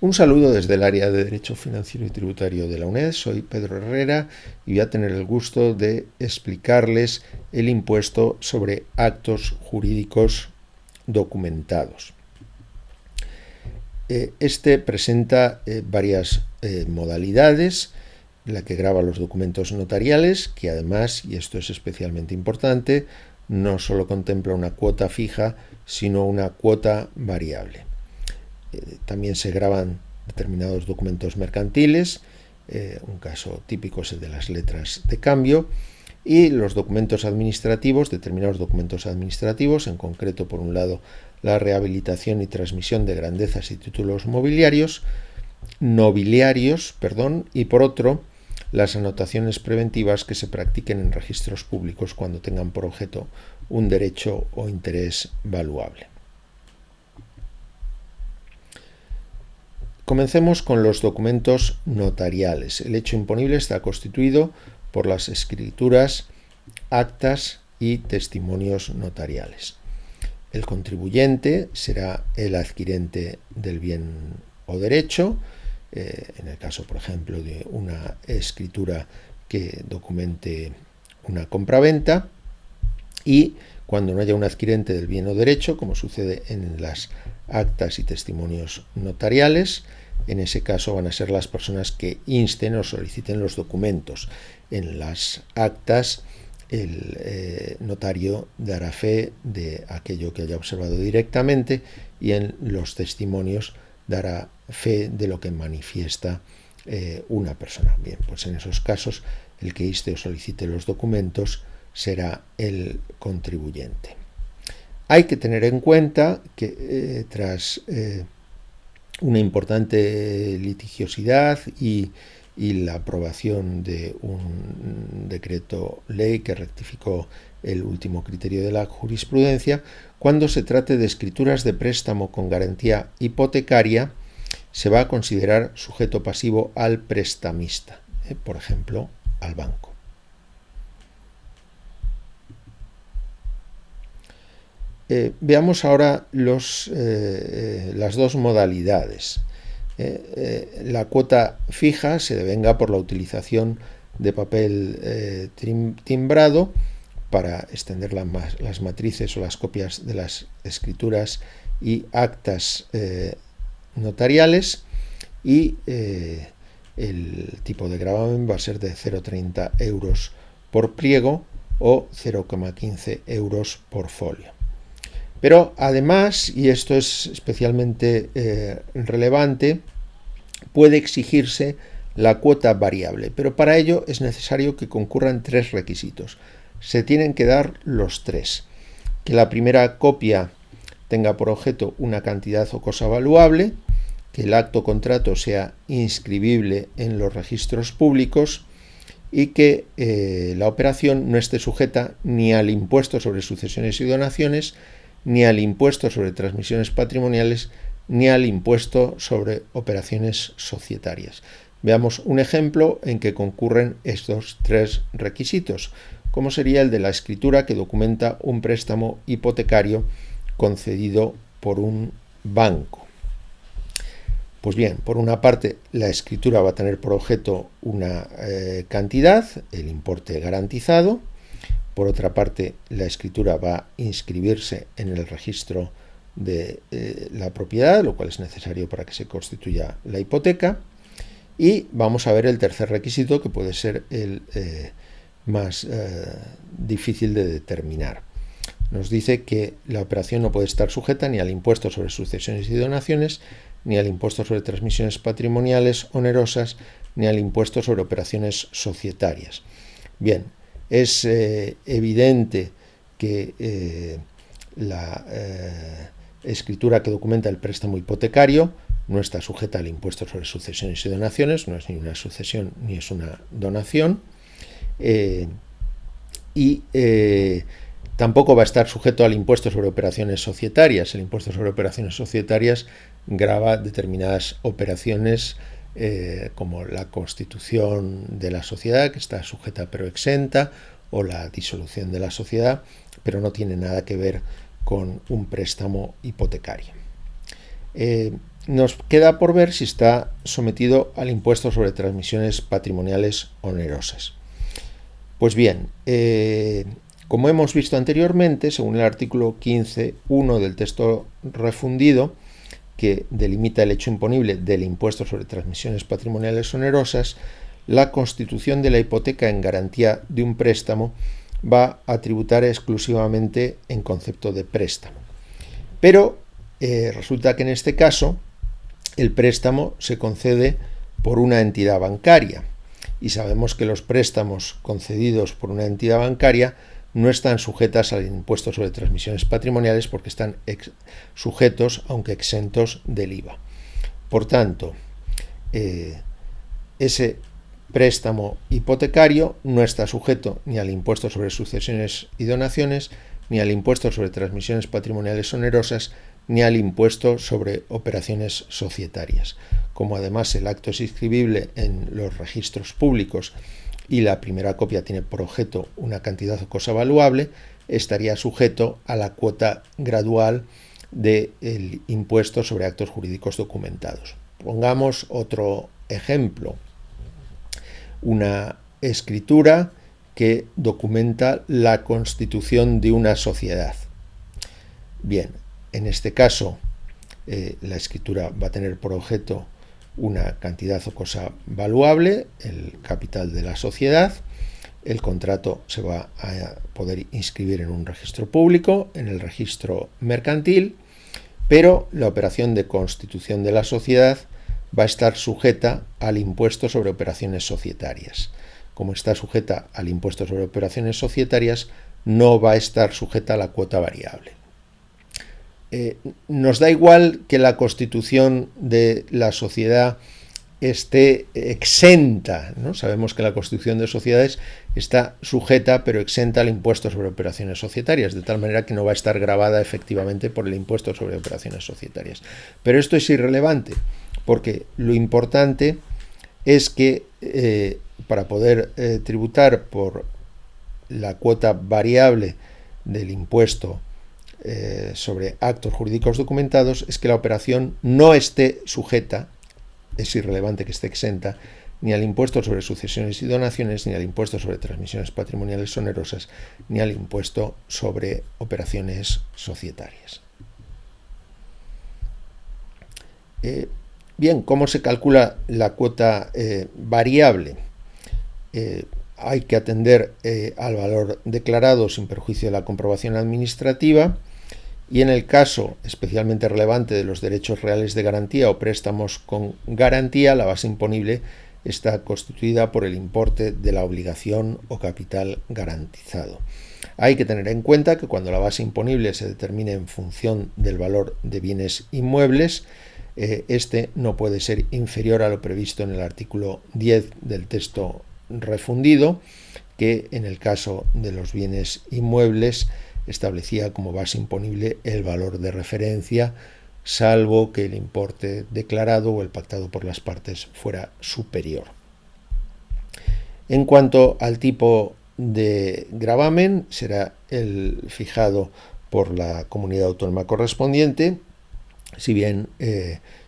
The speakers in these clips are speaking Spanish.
Un saludo desde el área de Derecho Financiero y Tributario de la UNED. Soy Pedro Herrera y voy a tener el gusto de explicarles el impuesto sobre actos jurídicos documentados. Este presenta varias modalidades: la que grava los documentos notariales, que además, y esto es especialmente importante, no solo contempla una cuota fija, sino una cuota variable. También se graban determinados documentos mercantiles, un caso típico es el de las letras de cambio, y los documentos administrativos, determinados documentos administrativos, en concreto, por un lado, la rehabilitación y transmisión de grandezas y títulos nobiliarios, y por otro, las anotaciones preventivas que se practiquen en registros públicos cuando tengan por objeto un derecho o interés valuable. Comencemos con los documentos notariales. El hecho imponible está constituido por las escrituras, actas y testimonios notariales. El contribuyente será el adquirente del bien o derecho, en el caso, por ejemplo, de una escritura que documente una compraventa, y cuando no haya un adquirente del bien o derecho, como sucede en las actas y testimonios notariales, en ese caso van a ser las personas que insten o soliciten los documentos. En las actas, el notario dará fe de aquello que haya observado directamente, y en los testimonios dará fe de lo que manifiesta una persona. Bien, pues en esos casos el que inste o solicite los documentos será el contribuyente. Hay que tener en cuenta que tras una importante litigiosidad y la aprobación de un decreto ley que rectificó el último criterio de la jurisprudencia, cuando se trate de escrituras de préstamo con garantía hipotecaria, se va a considerar sujeto pasivo al prestamista, por ejemplo, al banco. Veamos ahora las dos modalidades. La cuota fija se devenga por la utilización de papel timbrado para extender las matrices o las copias de las escrituras y actas notariales, y el tipo de gravamen va a ser de 0,30 euros por pliego o 0,15 euros por folio. Pero además, y esto es especialmente relevante, puede exigirse la cuota variable, pero para ello es necesario que concurran tres requisitos. Se tienen que dar los tres: que la primera copia tenga por objeto una cantidad o cosa valuable, que el acto contrato sea inscribible en los registros públicos y que la operación no esté sujeta ni al impuesto sobre sucesiones y donaciones, ni al impuesto sobre transmisiones patrimoniales, ni al impuesto sobre operaciones societarias. Veamos un ejemplo en que concurren estos tres requisitos, como sería el de la escritura que documenta un préstamo hipotecario concedido por un banco. Pues bien, por una parte, la escritura va a tener por objeto una cantidad, el importe garantizado. Por otra parte, la escritura va a inscribirse en el registro de la propiedad, lo cual es necesario para que se constituya la hipoteca. Y vamos a ver el tercer requisito, que puede ser el más difícil de determinar. Nos dice que la operación no puede estar sujeta ni al impuesto sobre sucesiones y donaciones, ni al impuesto sobre transmisiones patrimoniales onerosas, ni al impuesto sobre operaciones societarias. Bien, es evidente que la escritura que documenta el préstamo hipotecario no está sujeta al impuesto sobre sucesiones y donaciones, no es ni una sucesión ni es una donación, y tampoco va a estar sujeto al impuesto sobre operaciones societarias. El impuesto sobre operaciones societarias grava determinadas operaciones como la constitución de la sociedad, que está sujeta pero exenta, o la disolución de la sociedad, pero no tiene nada que ver con un préstamo hipotecario. nos queda por ver si está sometido al impuesto sobre transmisiones patrimoniales onerosas. Pues bien, como hemos visto anteriormente, según el artículo 15.1 del texto refundido, que delimita el hecho imponible del impuesto sobre transmisiones patrimoniales onerosas, la constitución de la hipoteca en garantía de un préstamo va a tributar exclusivamente en concepto de préstamo. Pero resulta que en este caso el préstamo se concede por una entidad bancaria y sabemos que los préstamos concedidos por una entidad bancaria no están sujetas al impuesto sobre transmisiones patrimoniales porque están sujetos, aunque exentos, del IVA. Por tanto, ese préstamo hipotecario no está sujeto ni al impuesto sobre sucesiones y donaciones, ni al impuesto sobre transmisiones patrimoniales onerosas, ni al impuesto sobre operaciones societarias. Como además el acto es inscribible en los registros públicos y la primera copia tiene por objeto una cantidad o cosa valuable, estaría sujeto a la cuota gradual del impuesto sobre actos jurídicos documentados. Pongamos otro ejemplo. Una escritura que documenta la constitución de una sociedad. Bien, en este caso la escritura va a tener por objeto una cantidad o cosa valuable, el capital de la sociedad. El contrato se va a poder inscribir en un registro público, en el registro mercantil, pero la operación de constitución de la sociedad va a estar sujeta al impuesto sobre operaciones societarias. Como está sujeta al impuesto sobre operaciones societarias, no va a estar sujeta a la cuota variable. Nos da igual que la constitución de la sociedad esté exenta, ¿no? Sabemos que la constitución de sociedades está sujeta pero exenta al impuesto sobre operaciones societarias, de tal manera que no va a estar gravada efectivamente por el impuesto sobre operaciones societarias. Pero esto es irrelevante, porque lo importante es que para poder tributar por la cuota variable del impuesto sobre actos jurídicos documentados es que la operación no esté sujeta, es irrelevante que esté exenta, ni al impuesto sobre sucesiones y donaciones, ni al impuesto sobre transmisiones patrimoniales onerosas, ni al impuesto sobre operaciones societarias. Bien, ¿cómo se calcula la cuota variable? Hay que atender al valor declarado sin perjuicio de la comprobación administrativa, y en el caso especialmente relevante de los derechos reales de garantía o préstamos con garantía, la base imponible está constituida por el importe de la obligación o capital garantizado. Hay que tener en cuenta que cuando la base imponible se determine en función del valor de bienes inmuebles, este no puede ser inferior a lo previsto en el artículo 10 del texto refundido, que en el caso de los bienes inmuebles establecía como base imponible el valor de referencia, salvo que el importe declarado o el pactado por las partes fuera superior. En cuanto al tipo de gravamen, será el fijado por la comunidad autónoma correspondiente, si bien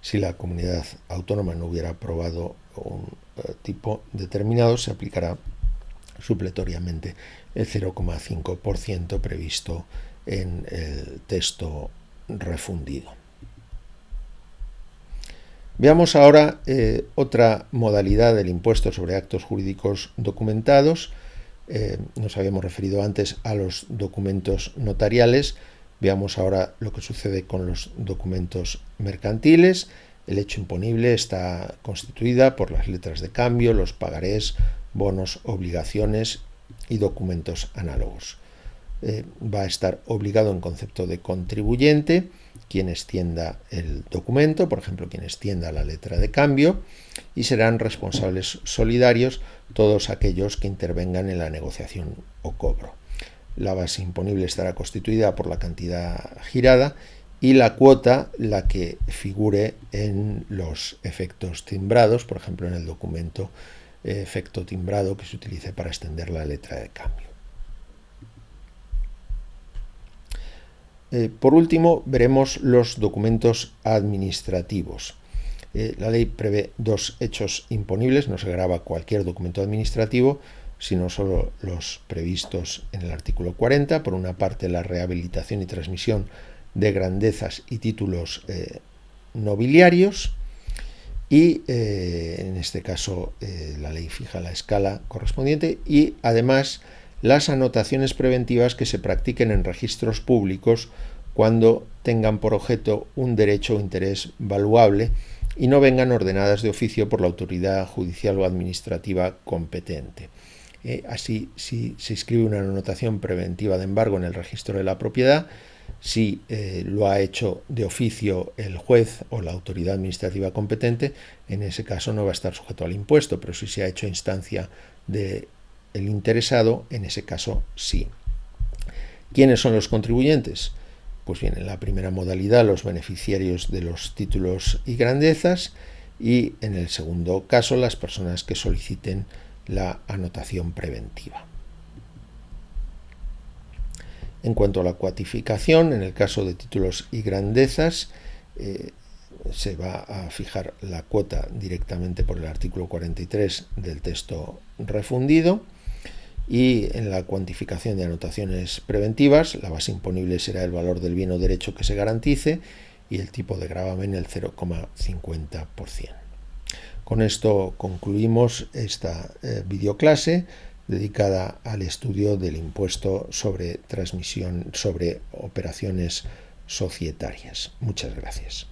si la comunidad autónoma no hubiera aprobado un tipo determinado, se aplicará supletoriamente el 0,5% previsto en el texto refundido. Veamos ahora otra modalidad del impuesto sobre actos jurídicos documentados. Nos habíamos referido antes a los documentos notariales. Veamos ahora lo que sucede con los documentos mercantiles. El hecho imponible está constituida por las letras de cambio, los pagarés, bonos, obligaciones y documentos análogos. Va a estar obligado en concepto de contribuyente quien extienda el documento, por ejemplo, quien extienda la letra de cambio, y serán responsables solidarios todos aquellos que intervengan en la negociación o cobro. La base imponible estará constituida por la cantidad girada y la cuota la que figure en los efectos timbrados, por ejemplo, en el documento efecto timbrado que se utilice para extender la letra de cambio. Por último, veremos los documentos administrativos. La ley prevé dos hechos imponibles, no se grava cualquier documento administrativo, sino solo los previstos en el artículo 40. Por una parte, la rehabilitación y transmisión de grandezas y títulos nobiliarios, y en este caso la ley fija la escala correspondiente, y además las anotaciones preventivas que se practiquen en registros públicos cuando tengan por objeto un derecho o interés valuable y no vengan ordenadas de oficio por la autoridad judicial o administrativa competente. Así, si se inscribe una anotación preventiva de embargo en el registro de la propiedad, si lo ha hecho de oficio el juez o la autoridad administrativa competente, en ese caso no va a estar sujeto al impuesto, pero si se ha hecho a instancia del interesado, en ese caso sí. ¿Quiénes son los contribuyentes? Pues bien, en la primera modalidad, los beneficiarios de los títulos y grandezas, y en el segundo caso, las personas que soliciten la anotación preventiva. En cuanto a la cuantificación, en el caso de títulos y grandezas, se va a fijar la cuota directamente por el artículo 43 del texto refundido, y en la cuantificación de anotaciones preventivas, la base imponible será el valor del bien o derecho que se garantice y el tipo de gravamen el 0,50%. Con esto concluimos esta videoclase dedicada al estudio del impuesto sobre transmisión, sobre operaciones societarias. Muchas gracias.